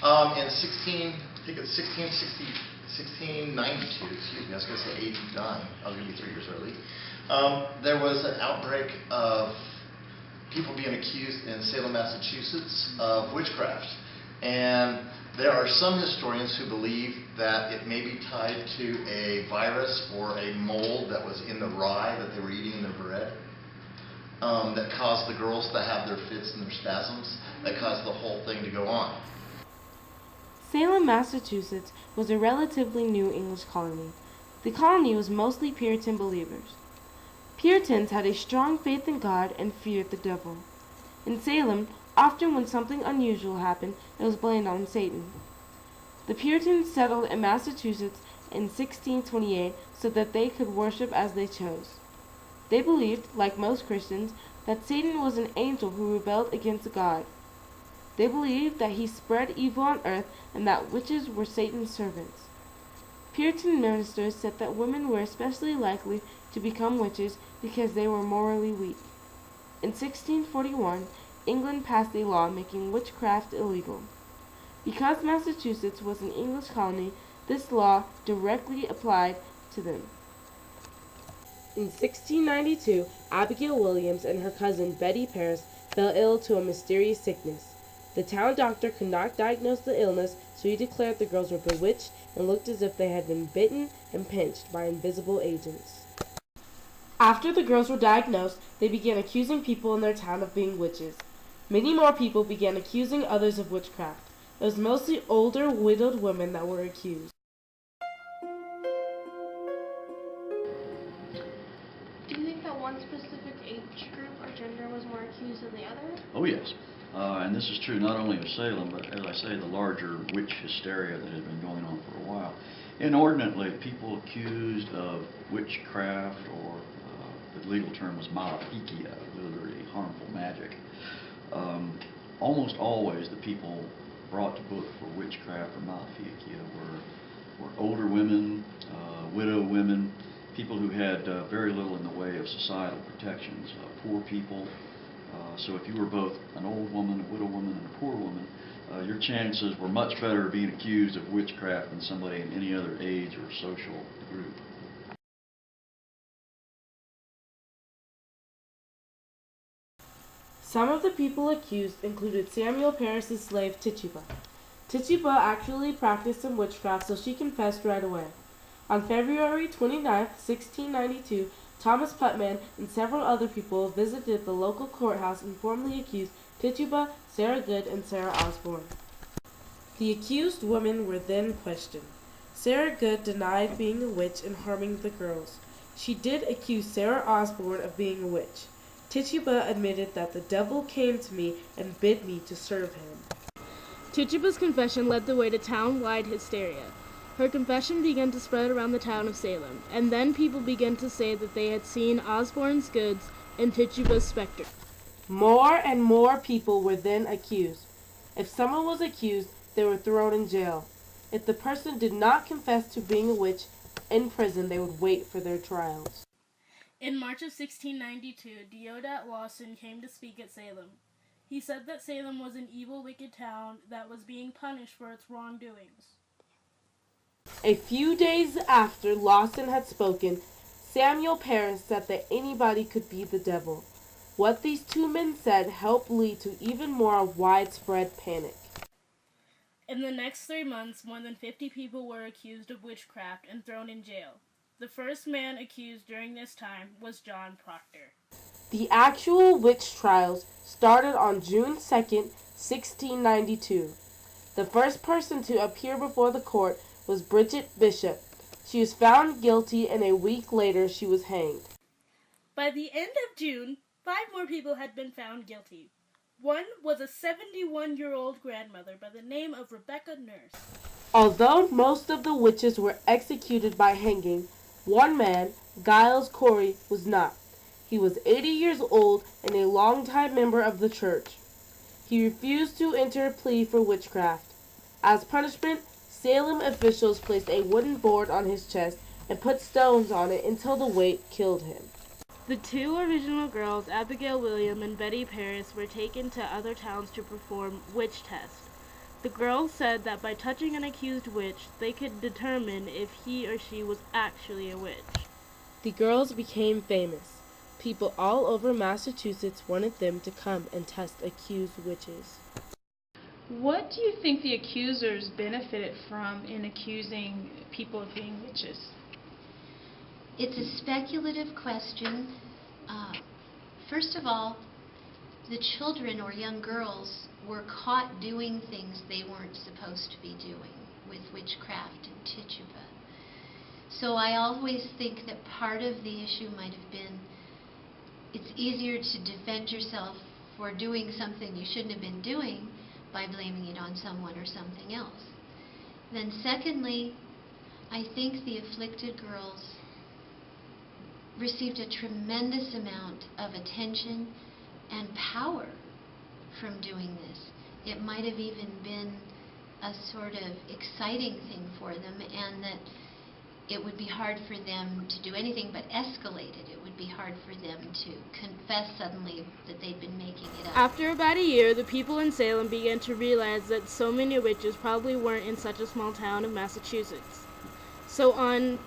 In 1692, excuse me, I was going to say 89, I was going to be 3 years early, there was an outbreak of people being accused in Salem, Massachusetts of witchcraft. And there are some historians who believe that it may be tied to a virus or a mold that was in the rye that they were eating in their bread, that caused the girls to have their fits and their spasms, that caused the whole thing to go on. Salem, Massachusetts was a relatively new English colony. The colony was mostly Puritan believers. Puritans had a strong faith in God and feared the devil. In Salem, often when something unusual happened, it was blamed on Satan. The Puritans settled in Massachusetts in 1628 so that they could worship as they chose. They believed, like most Christians, that Satan was an angel who rebelled against God. They believed that he spread evil on earth and that witches were Satan's servants. Puritan ministers said that women were especially likely to become witches because they were morally weak. In 1641, England passed a law making witchcraft illegal. Because Massachusetts was an English colony, this law directly applied to them. In 1692, Abigail Williams and her cousin Betty Paris fell ill to a mysterious sickness. The town doctor could not diagnose the illness, so he declared the girls were bewitched and looked as if they had been bitten and pinched by invisible agents. After the girls were diagnosed, they began accusing people in their town of being witches. Many more people began accusing others of witchcraft. It was mostly older, widowed women that were accused. Do you think that one specific age group or gender was more accused than the other? Oh, yes. And this is true not only of Salem, but as I say, the larger witch hysteria that had been going on for a while. Inordinately, people accused of witchcraft, or the legal term was maleficia, literally harmful magic. Almost always the people brought to book for witchcraft or maleficia were older women, widow women, people who had very little in the way of societal protections, poor people. So if you were both an old woman, a widow woman, and a poor woman, your chances were much better of being accused of witchcraft than somebody in any other age or social group. Some of the people accused included Samuel Paris's slave Tituba. Tituba actually practiced some witchcraft, so she confessed right away. On February 29, 1692, Thomas Putman and several other people visited the local courthouse and formally accused Tituba, Sarah Good, and Sarah Osborne. The accused women were then questioned. Sarah Good denied being a witch and harming the girls. She did accuse Sarah Osborne of being a witch. Tituba admitted that the devil came to me and bid me to serve him. Tituba's confession led the way to town-wide hysteria. Her confession began to spread around the town of Salem, and then people began to say that they had seen Osborne's goods and Tituba's specter. More and more people were then accused. If someone was accused, they were thrown in jail. If the person did not confess to being a witch, in prison they would wait for their trials. In March of 1692, Deodat Lawson came to speak at Salem. He said that Salem was an evil, wicked town that was being punished for its wrongdoings. A few days after Lawson had spoken, Samuel Paris said that anybody could be the devil. What these two men said helped lead to even more widespread panic. In the next 3 months, more than 50 people were accused of witchcraft and thrown in jail. The first man accused during this time was John Proctor. The actual witch trials started on June 2nd, 1692. The first person to appear before the court was Bridget Bishop. She was found guilty, and a week later she was hanged. By the end of June, 5 more people had been found guilty. One was a 71-year-old grandmother by the name of Rebecca Nurse. Although most of the witches were executed by hanging, one man, Giles Corey, was not. He was 80 years old and a longtime member of the church. He refused to enter a plea for witchcraft. As punishment, Salem officials placed a wooden board on his chest and put stones on it until the weight killed him. The 2 original girls, Abigail Williams and Betty Paris, were taken to other towns to perform witch tests. The girls said that by touching an accused witch, they could determine if he or she was actually a witch. The girls became famous. People all over Massachusetts wanted them to come and test accused witches. What do you think the accusers benefited from in accusing people of being witches? It's a speculative question. First of all, the children or young girls were caught doing things they weren't supposed to be doing with witchcraft and tituba. So I always think that part of the issue might have been it's easier to defend yourself for doing something you shouldn't have been doing by blaming it on someone or something else. Then secondly, I think the afflicted girls received a tremendous amount of attention and power from doing this. It might have even been a sort of exciting thing for them, and that it would be hard for them to do anything but escalate it. It would be hard for them to confess suddenly that they'd been making it up. After about a year, the people in Salem began to realize that so many witches probably weren't in such a small town of Massachusetts. So on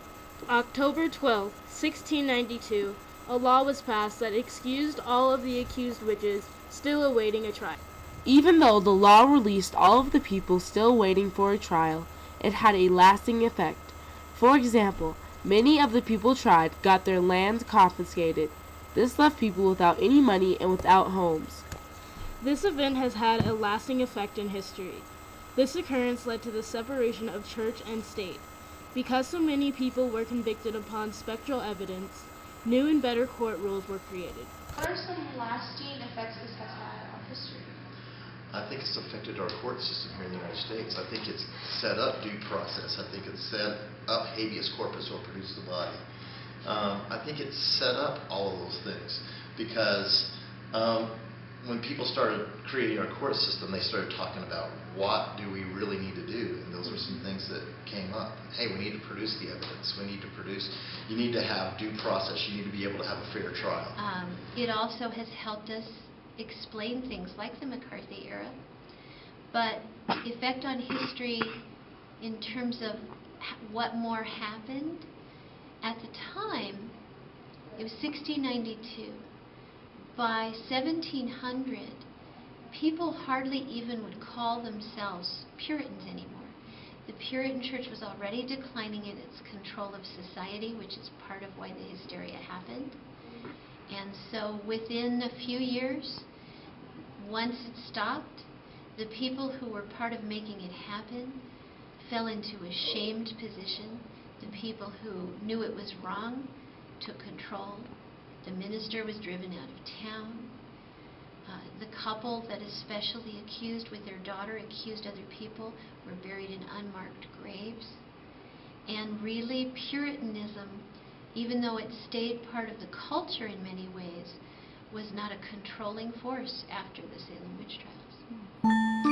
October 12, 1692, a law was passed that excused all of the accused witches still awaiting a trial. Even though the law released all of the people still waiting for a trial, it had a lasting effect. For example, many of the people tried got their lands confiscated. This left people without any money and without homes. This event has had a lasting effect in history. This occurrence led to the separation of church and state. Because so many people were convicted upon spectral evidence, new and better court rules were created. What are some lasting effects this has had on history? I think it's affected our court system here in the United States. I think it's set up due process. I think it's set up habeas corpus or produce the body. I think it's set up all of those things because when people started creating our court system, they started talking about what do we really need to do, and those were some things that came up. Hey, we need to produce the evidence. We need to produce. You need to have due process. You need to be able to have a fair trial. It also has helped us explain things like the McCarthy era, but the effect on history in terms of what more happened at the time, it was 1692. By 1700, people hardly even would call themselves Puritans anymore. The Puritan church was already declining in its control of society, which is part of why the hysteria happened. And so within a few years, once it stopped, the people who were part of making it happen fell into a shamed position. The people who knew it was wrong took control. The minister was driven out of town. The couple that especially accused with their daughter accused other people were buried in unmarked graves. And really, Puritanism, even though it stayed part of the culture in many ways, was not a controlling force after the Salem witch trials.